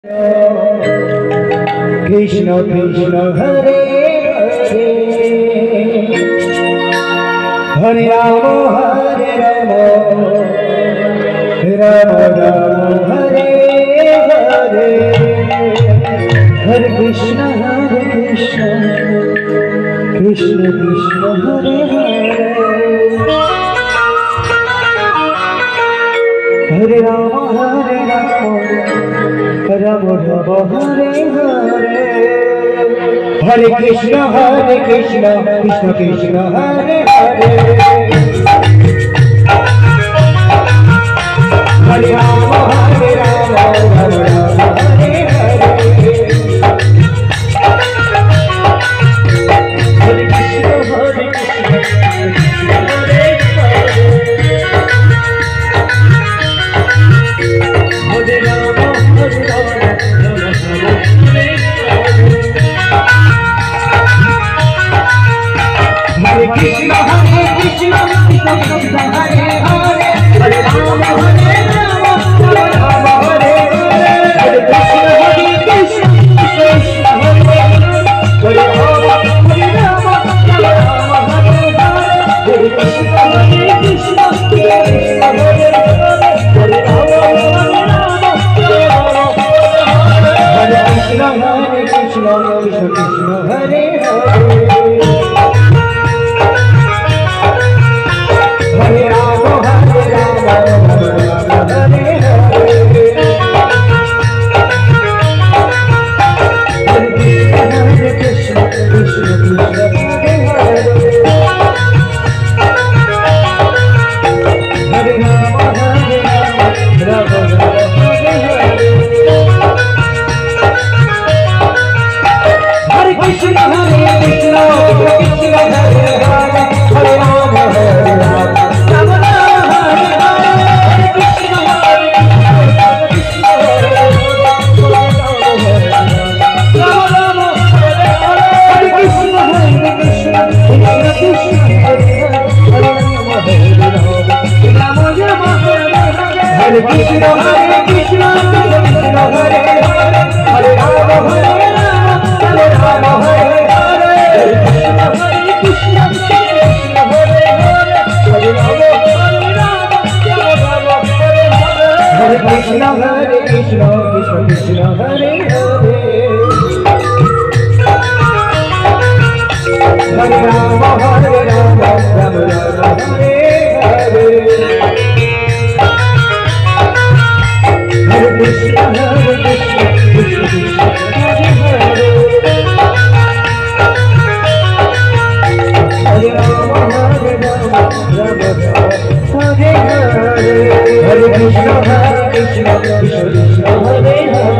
Krishna Krishna Hare Hare Hare Rama Hare Rama Rama Rama Hare Hare Hare Krishna Krishna Krishna Hare Hare Hare Rama Rama Rama Hare Hare Hare Krishna Krishna Krishna Hare Hare Hare Rama Rama Rama Hare Hare Hare Krishna Krishna Hare Hare